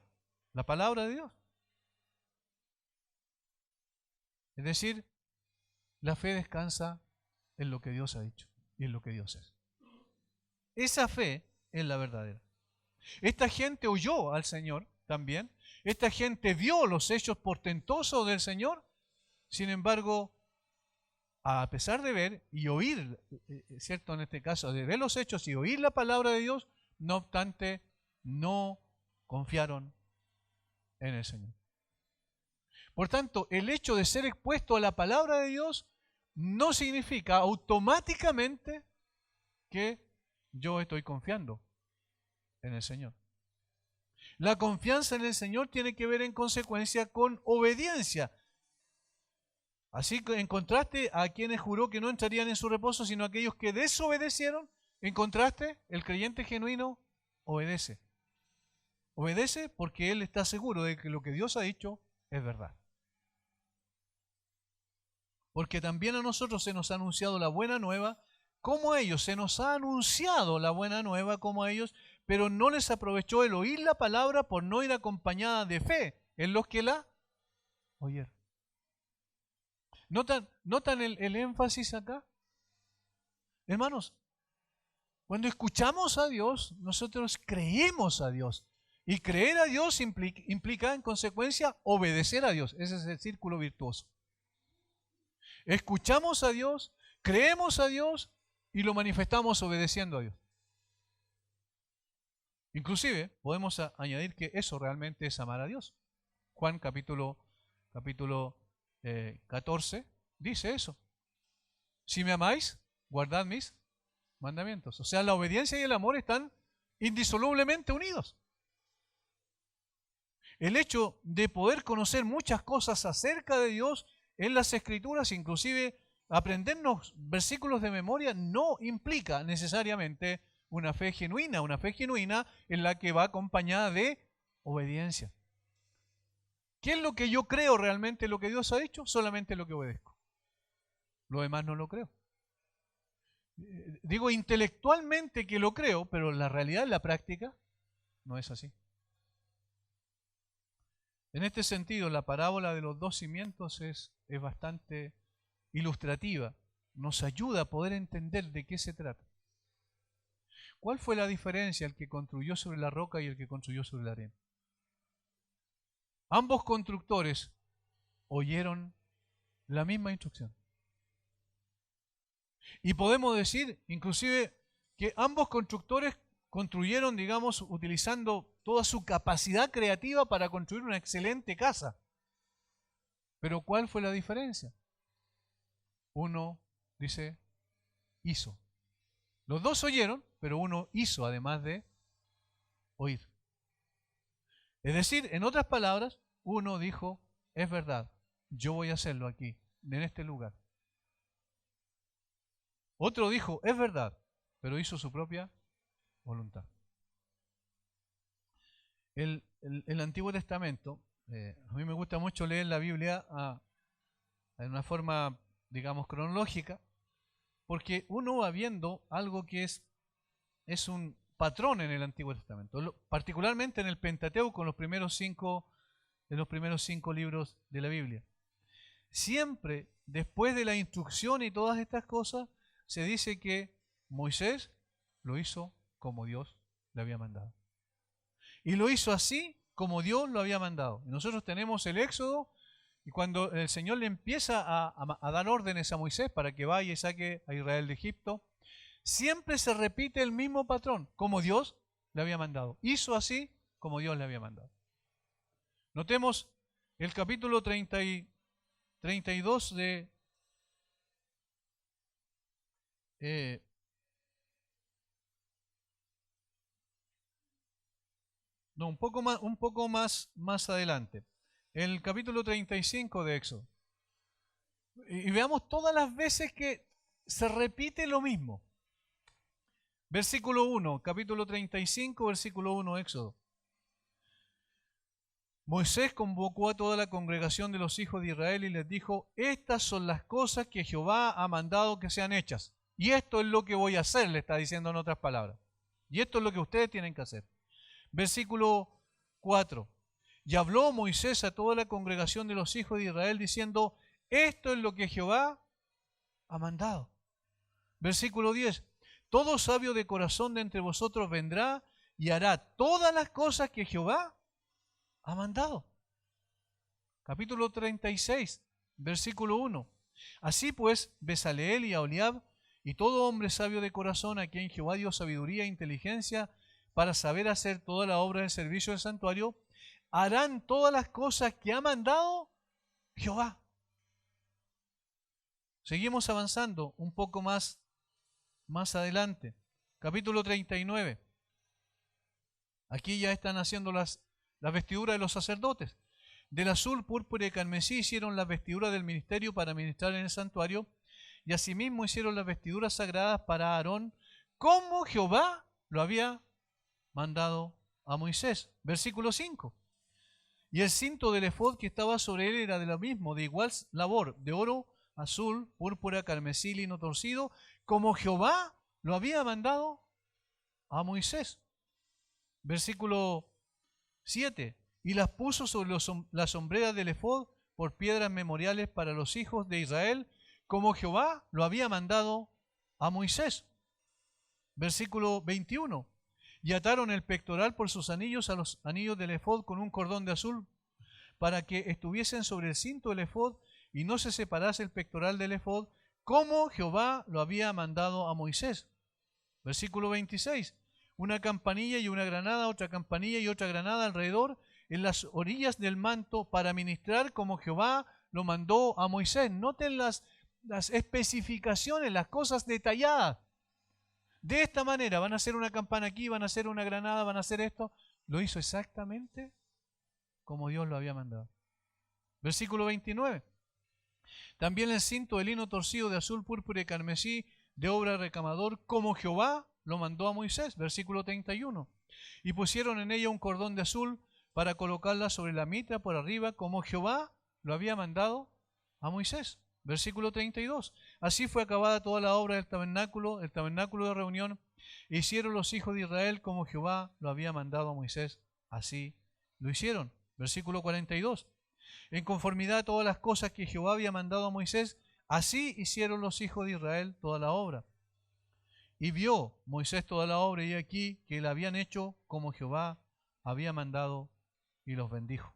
[SPEAKER 1] La palabra de Dios. Es decir, la fe descansa en lo que Dios ha dicho y en lo que Dios es. Esa fe es la verdadera. Esta gente oyó al Señor también. Esta gente vio los hechos portentosos del Señor. Sin embargo, a pesar de ver y oír, ¿cierto? En este caso, de ver los hechos y oír la palabra de Dios, no obstante, no confiaron en el Señor. Por tanto, el hecho de ser expuesto a la palabra de Dios no significa automáticamente que yo estoy confiando en el Señor. La confianza en el Señor tiene que ver en consecuencia con obediencia. Así que en contraste a quienes juró que no entrarían en su reposo, sino aquellos que desobedecieron, en contraste, el creyente genuino obedece. Obedece porque él está seguro de que lo que Dios ha dicho es verdad. Porque también a nosotros se nos ha anunciado la buena nueva, como a ellos se nos ha anunciado la buena nueva como a ellos, pero no les aprovechó el oír la palabra por no ir acompañada de fe en los que la oyeron. ¿Notan el énfasis acá? Hermanos, cuando escuchamos a Dios, nosotros creemos a Dios. Y creer a Dios implica en consecuencia obedecer a Dios. Ese es el círculo virtuoso. Escuchamos a Dios, creemos a Dios y lo manifestamos obedeciendo a Dios. Inclusive podemos añadir que eso realmente es amar a Dios. Juan capítulo 14 dice eso. Si me amáis, guardad mis mandamientos. O sea, la obediencia y el amor están indisolublemente unidos. El hecho de poder conocer muchas cosas acerca de Dios en las Escrituras, inclusive aprendernos versículos de memoria, no implica necesariamente una fe genuina en la que va acompañada de obediencia. ¿Qué es lo que yo creo realmente, lo que Dios ha dicho? Solamente lo que obedezco. Lo demás no lo creo. Digo intelectualmente que lo creo, pero la realidad, en la práctica, no es así. En este sentido, la parábola de los dos cimientos es bastante ilustrativa. Nos ayuda a poder entender de qué se trata. ¿Cuál fue la diferencia el que construyó sobre la roca y el que construyó sobre la arena? Ambos constructores oyeron la misma instrucción. Y podemos decir, inclusive, que ambos constructores construyeron, digamos, utilizando toda su capacidad creativa para construir una excelente casa. Pero ¿cuál fue la diferencia? Uno, dice, hizo. Los dos oyeron, pero uno hizo además de oír. Es decir, en otras palabras, uno dijo, es verdad, yo voy a hacerlo aquí, en este lugar. Otro dijo, es verdad, pero hizo su propia voluntad. El Antiguo Testamento, a mí me gusta mucho leer la Biblia en una forma, digamos, cronológica, porque uno va viendo algo que es un patrón en el Antiguo Testamento, particularmente en el Pentateuco, en los primeros cinco libros de la Biblia. Siempre, después de la instrucción y todas estas cosas, se dice que Moisés lo hizo como Dios le había mandado. Y lo hizo así como Dios lo había mandado. Y nosotros tenemos el Éxodo, y cuando el Señor le empieza a dar órdenes a Moisés para que vaya y saque a Israel de Egipto, siempre se repite el mismo patrón, como Dios le había mandado. Hizo así como Dios le había mandado. Notemos el capítulo 32 de un poco más adelante. El capítulo 35 de Éxodo. Y veamos todas las veces que se repite lo mismo. Versículo 1, capítulo 35, versículo 1, Éxodo. Moisés convocó a toda la congregación de los hijos de Israel y les dijo, estas son las cosas que Jehová ha mandado que sean hechas. Y esto es lo que voy a hacer, le está diciendo en otras palabras. Y esto es lo que ustedes tienen que hacer. Versículo 4. Y habló Moisés a toda la congregación de los hijos de Israel diciendo, esto es lo que Jehová ha mandado. Versículo 10. Todo sabio de corazón de entre vosotros vendrá y hará todas las cosas que Jehová ha mandado. Capítulo 36, versículo 1. Así pues, Bezaleel y Aholiab y todo hombre sabio de corazón a quien Jehová dio sabiduría e inteligencia para saber hacer toda la obra del servicio del santuario, harán todas las cosas que ha mandado Jehová. Seguimos avanzando un poco más adelante. Capítulo 39. Aquí ya están haciendo las vestiduras de los sacerdotes. Del azul, púrpura y carmesí hicieron las vestiduras del ministerio para ministrar en el santuario, y asimismo hicieron las vestiduras sagradas para Aarón, como Jehová lo había mandado a Moisés. Versículo 5. Y el cinto del efod que estaba sobre él era de lo mismo, de igual labor, de oro, azul, púrpura, carmesí, lino torcido, como Jehová lo había mandado a Moisés. Versículo 7. Y las puso sobre las sombreras del efod por piedras memoriales para los hijos de Israel, como Jehová lo había mandado a Moisés. Versículo 21. Y ataron el pectoral por sus anillos a los anillos del efod con un cordón de azul, para que estuviesen sobre el cinto del efod y no se separase el pectoral del efod, como Jehová lo había mandado a Moisés. Versículo 26. Una campanilla y una granada, otra campanilla y otra granada alrededor en las orillas del manto para ministrar como Jehová lo mandó a Moisés. Noten las especificaciones, las cosas detalladas. De esta manera, van a hacer una campana aquí, van a hacer una granada, van a hacer esto. Lo hizo exactamente como Dios lo había mandado. Versículo 29. También el cinto de lino torcido de azul, púrpura y carmesí, de obra de recamador, como Jehová lo mandó a Moisés. Versículo 31. Y pusieron en ella un cordón de azul para colocarla sobre la mitra por arriba, como Jehová lo había mandado a Moisés. Versículo 32. Así fue acabada toda la obra del tabernáculo, el tabernáculo de reunión. E hicieron los hijos de Israel como Jehová lo había mandado a Moisés. Así lo hicieron. Versículo 42. En conformidad a todas las cosas que Jehová había mandado a Moisés, así hicieron los hijos de Israel toda la obra. Y vio Moisés toda la obra, y aquí que la habían hecho como Jehová había mandado, y los bendijo.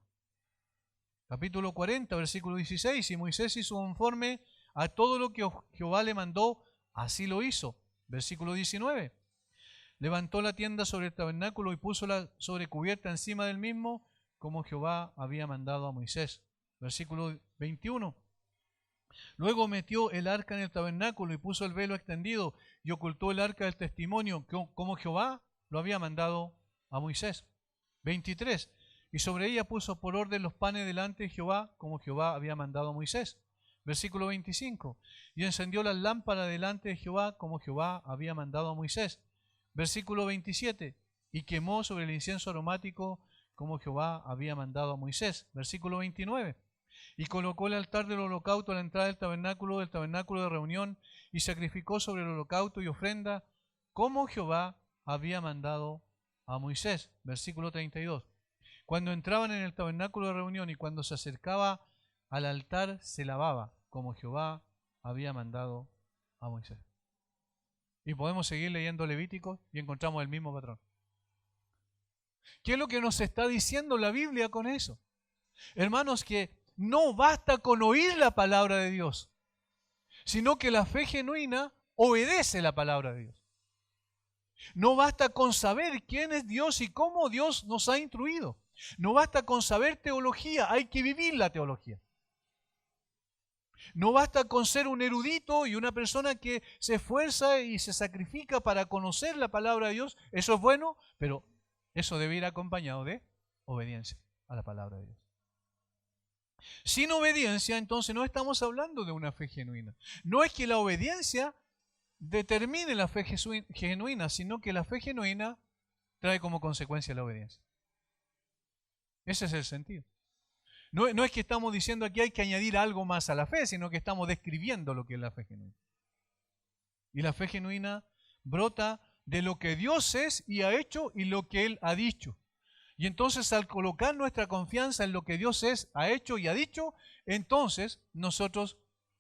[SPEAKER 1] Capítulo 40, versículo 16. Y Moisés hizo conforme a todo lo que Jehová le mandó, así lo hizo. Versículo 19. Levantó la tienda sobre el tabernáculo y puso la sobrecubierta encima del mismo, como Jehová había mandado a Moisés. Versículo 21. Luego metió el arca en el tabernáculo y puso el velo extendido y ocultó el arca del testimonio, como Jehová lo había mandado a Moisés. 23. Y sobre ella puso por orden los panes delante de Jehová, como Jehová había mandado a Moisés. Versículo 25. Y encendió las lámparas delante de Jehová, como Jehová había mandado a Moisés. Versículo 27. Y quemó sobre el incienso aromático, como Jehová había mandado a Moisés. Versículo 29. Y colocó el altar del holocausto a la entrada del tabernáculo de reunión, y sacrificó sobre el holocausto y ofrenda, como Jehová había mandado a Moisés. Versículo 32. Cuando entraban en el tabernáculo de reunión y cuando se acercaba al altar, se lavaba, como Jehová había mandado a Moisés. Y podemos seguir leyendo Levíticos y encontramos el mismo patrón. ¿Qué es lo que nos está diciendo la Biblia con eso? Hermanos, que no basta con oír la palabra de Dios, sino que la fe genuina obedece la palabra de Dios. No basta con saber quién es Dios y cómo Dios nos ha instruido. No basta con saber teología, hay que vivir la teología. No basta con ser un erudito y una persona que se esfuerza y se sacrifica para conocer la palabra de Dios. Eso es bueno, pero eso debe ir acompañado de obediencia a la palabra de Dios. Sin obediencia, entonces no estamos hablando de una fe genuina. No es que la obediencia determine la fe genuina, sino que la fe genuina trae como consecuencia la obediencia. Ese es el sentido. No es que estamos diciendo aquí hay que añadir algo más a la fe, sino que estamos describiendo lo que es la fe genuina. Y la fe genuina brota de lo que Dios es y ha hecho y lo que Él ha dicho. Y entonces al colocar nuestra confianza en lo que Dios es, ha hecho y ha dicho, entonces nosotros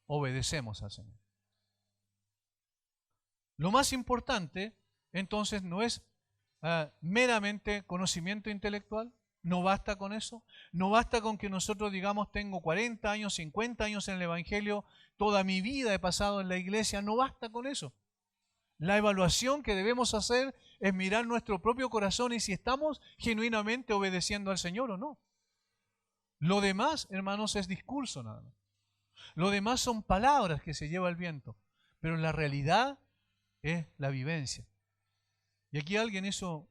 [SPEAKER 1] obedecemos al Señor. Lo más importante entonces no es meramente conocimiento intelectual. No basta con eso. No basta con que nosotros digamos tengo 40 años, 50 años en el Evangelio, toda mi vida he pasado en la iglesia. No basta con eso. La evaluación que debemos hacer es mirar nuestro propio corazón y si estamos genuinamente obedeciendo al Señor o no. Lo demás, hermanos, es discurso nada más. Lo demás son palabras que se lleva el viento, pero la realidad es la vivencia. Y aquí alguien hizo,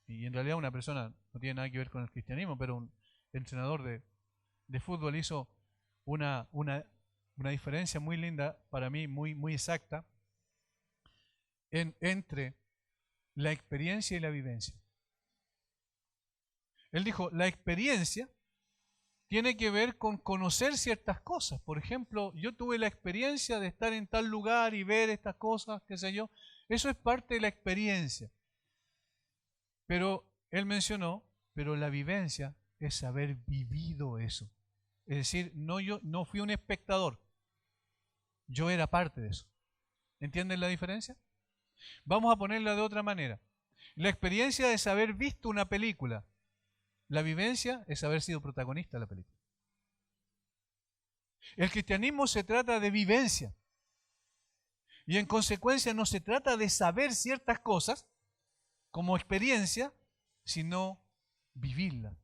[SPEAKER 1] y en realidad una persona, no tiene nada que ver con el cristianismo, pero un entrenador de fútbol hizo una diferencia muy linda, para mí muy exacta, entre la experiencia y la vivencia. Él dijo, la experiencia tiene que ver con conocer ciertas cosas. Por ejemplo, yo tuve la experiencia de estar en tal lugar y ver estas cosas, qué sé yo. Eso es parte de la experiencia. Pero él mencionó, pero la vivencia es haber vivido eso. Es decir, yo no fui un espectador, yo era parte de eso. ¿Entienden la diferencia? Vamos a ponerla de otra manera. La experiencia es haber visto una película. La vivencia es haber sido protagonista de la película. El cristianismo se trata de vivencia. Y en consecuencia no se trata de saber ciertas cosas como experiencia, sino vivirla.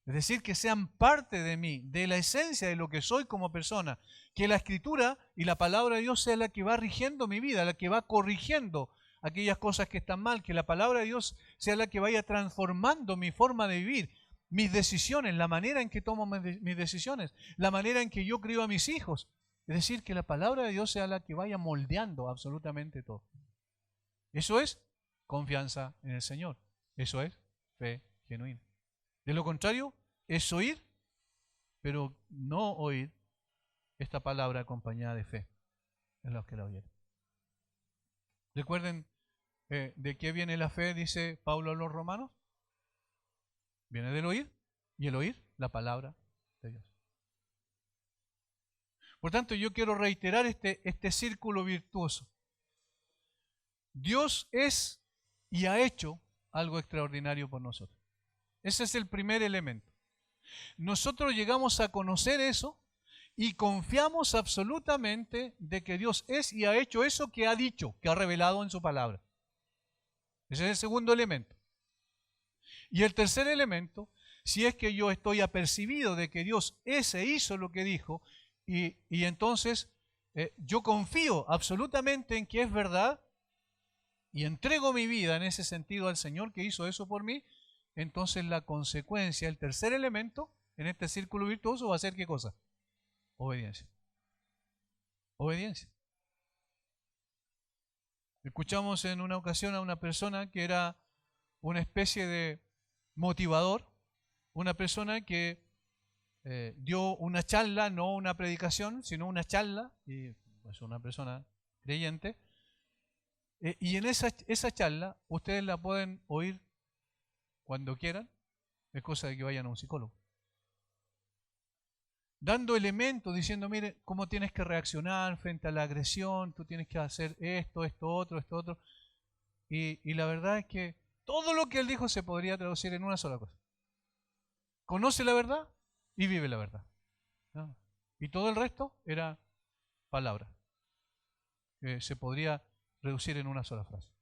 [SPEAKER 1] Es decir, que sean parte de mí, de la esencia de lo que soy como persona. Que la Escritura y la palabra de Dios sea la que va rigiendo mi vida, la que va corrigiendo aquellas cosas que están mal. Que la palabra de Dios sea la que vaya transformando mi forma de vivir, mis decisiones, la manera en que tomo mis decisiones, la manera en que yo crío a mis hijos. Es decir, que la palabra de Dios sea la que vaya moldeando absolutamente todo. Eso es confianza en el Señor. Eso es fe genuina. De lo contrario, es oír, pero no oír esta palabra acompañada de fe en los que la oyeron. Recuerden de qué viene la fe, dice Pablo a los romanos. Viene del oír, y el oír, la palabra de Dios. Por tanto, yo quiero reiterar este círculo virtuoso. Dios es y ha hecho algo extraordinario por nosotros. Ese es el primer elemento. Nosotros llegamos a conocer eso y confiamos absolutamente de que Dios es y ha hecho eso que ha dicho, que ha revelado en su palabra. Ese es el segundo elemento. Y el tercer elemento, si es que yo estoy apercibido de que Dios es e hizo lo que dijo, y entonces yo confío absolutamente en que es verdad y entrego mi vida en ese sentido al Señor que hizo eso por mí, entonces la consecuencia, el tercer elemento en este círculo virtuoso va a ser ¿qué cosa? Obediencia. Obediencia. Escuchamos en una ocasión a una persona que era una especie de motivador, una persona que dio una charla, no una predicación, sino una charla, y es una persona creyente, y en esa charla ustedes la pueden oír cuando quieran, es cosa de que vayan a un psicólogo. Dando elementos, diciendo, mire, cómo tienes que reaccionar frente a la agresión, tú tienes que hacer esto otro. Y la verdad es que todo lo que él dijo se podría traducir en una sola cosa. Conoce la verdad y vive la verdad. ¿No? Y todo el resto era palabra. Que se podría reducir en una sola frase.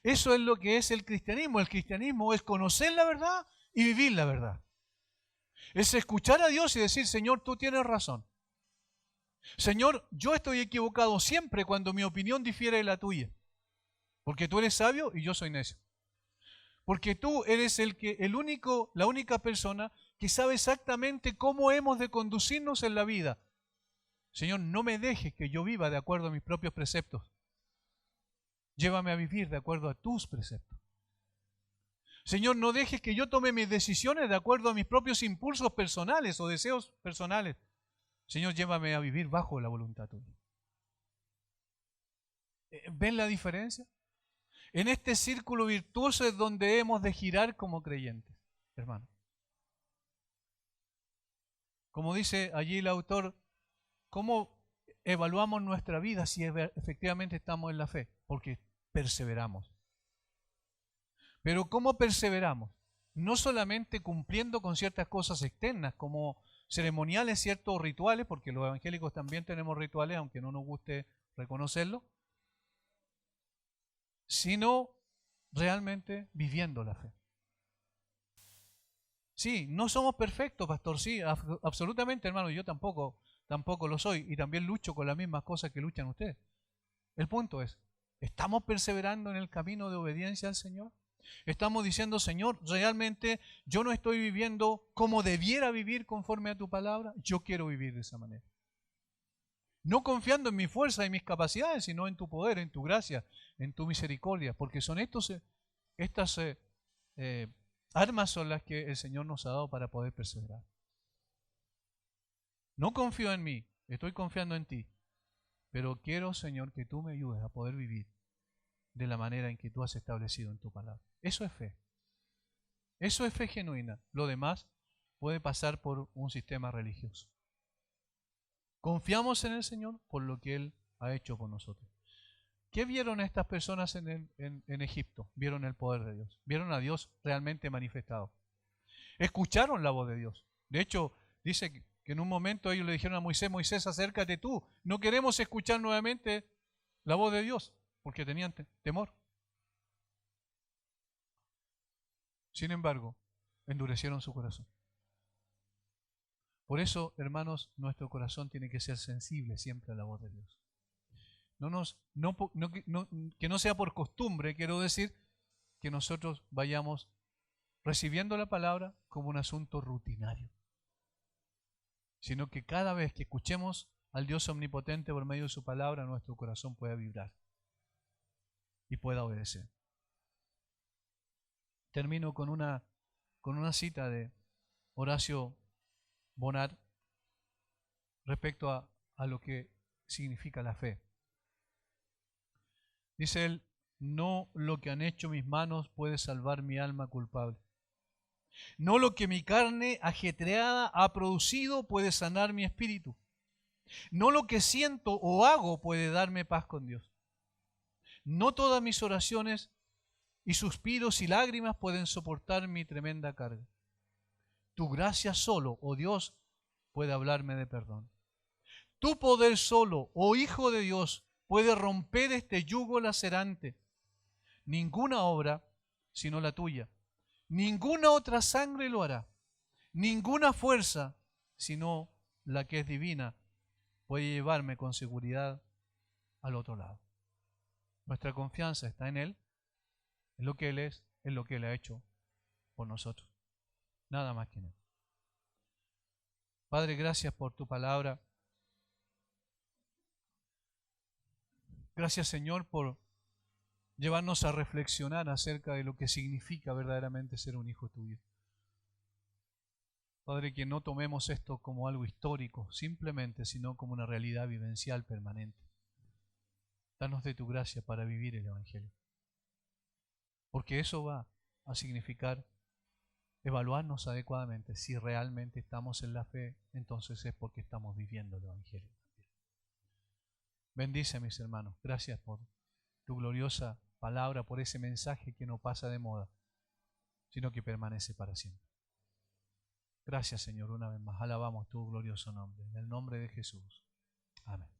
[SPEAKER 1] Eso es lo que es el cristianismo. El cristianismo es conocer la verdad y vivir la verdad. Es escuchar a Dios y decir, Señor, tú tienes razón. Señor, yo estoy equivocado siempre cuando mi opinión difiere de la tuya. Porque tú eres sabio y yo soy necio. Porque tú eres la única persona que sabe exactamente cómo hemos de conducirnos en la vida. Señor, no me dejes que yo viva de acuerdo a mis propios preceptos. Llévame a vivir de acuerdo a tus preceptos. Señor, no dejes que yo tome mis decisiones de acuerdo a mis propios impulsos personales o deseos personales. Señor, llévame a vivir bajo la voluntad tuya. ¿Ven la diferencia? En este círculo virtuoso es donde hemos de girar como creyentes, hermano. Como dice allí el autor, ¿cómo evaluamos nuestra vida si efectivamente estamos en la fe? Porque perseveramos. Pero ¿cómo perseveramos? No solamente cumpliendo con ciertas cosas externas, como ceremoniales, ciertos rituales, porque los evangélicos también tenemos rituales, aunque no nos guste reconocerlo, sino realmente viviendo la fe. Sí, no somos perfectos, pastor, sí, absolutamente, hermano, yo tampoco lo soy y también lucho con las mismas cosas que luchan ustedes. El punto es, ¿estamos perseverando en el camino de obediencia al Señor? Estamos diciendo, Señor, realmente yo no estoy viviendo como debiera vivir conforme a tu palabra, yo quiero vivir de esa manera. No confiando en mi fuerza y mis capacidades, sino en tu poder, en tu gracia, en tu misericordia, porque son estas armas son las que el Señor nos ha dado para poder perseverar. No confío en mí, estoy confiando en ti, pero quiero, Señor, que tú me ayudes a poder vivir de la manera en que tú has establecido en tu palabra. Eso es fe. Eso es fe genuina. Lo demás puede pasar por un sistema religioso. Confiamos en el Señor por lo que Él ha hecho por nosotros. ¿Qué vieron estas personas en Egipto? Vieron el poder de Dios. Vieron a Dios realmente manifestado. Escucharon la voz de Dios. De hecho, dice que en un momento ellos le dijeron a Moisés, Moisés, acércate tú. No queremos escuchar nuevamente la voz de Dios, porque tenían temor. Sin embargo, endurecieron su corazón. Por eso, hermanos, nuestro corazón tiene que ser sensible siempre a la voz de Dios. Que no sea por costumbre, quiero decir, que nosotros vayamos recibiendo la palabra como un asunto rutinario, sino que cada vez que escuchemos al Dios omnipotente por medio de su palabra, nuestro corazón pueda vibrar y pueda obedecer. Termino con una cita de Horacio Bonar respecto a lo que significa la fe. Dice él, no lo que han hecho mis manos puede salvar mi alma culpable. No lo que mi carne ajetreada ha producido puede sanar mi espíritu. No lo que siento o hago puede darme paz con Dios. No todas mis oraciones y suspiros y lágrimas pueden soportar mi tremenda carga. Tu gracia solo, oh Dios, puede hablarme de perdón. Tu poder solo, oh Hijo de Dios, puede romper este yugo lacerante. Ninguna obra sino la tuya. Ninguna otra sangre lo hará. Ninguna fuerza sino la que es divina puede llevarme con seguridad al otro lado. Nuestra confianza está en Él, en lo que Él es, en lo que Él ha hecho por nosotros. Nada más que en Él. Padre, gracias por tu palabra. Gracias, Señor, por llevarnos a reflexionar acerca de lo que significa verdaderamente ser un hijo tuyo. Padre, que no tomemos esto como algo histórico simplemente, sino como una realidad vivencial permanente. Danos de tu gracia para vivir el Evangelio. Porque eso va a significar evaluarnos adecuadamente. Si realmente estamos en la fe, entonces es porque estamos viviendo el Evangelio. Bendice a mis hermanos. Gracias por tu gloriosa palabra, por ese mensaje que no pasa de moda, sino que permanece para siempre. Gracias, Señor, una vez más. Alabamos tu glorioso nombre. En el nombre de Jesús. Amén.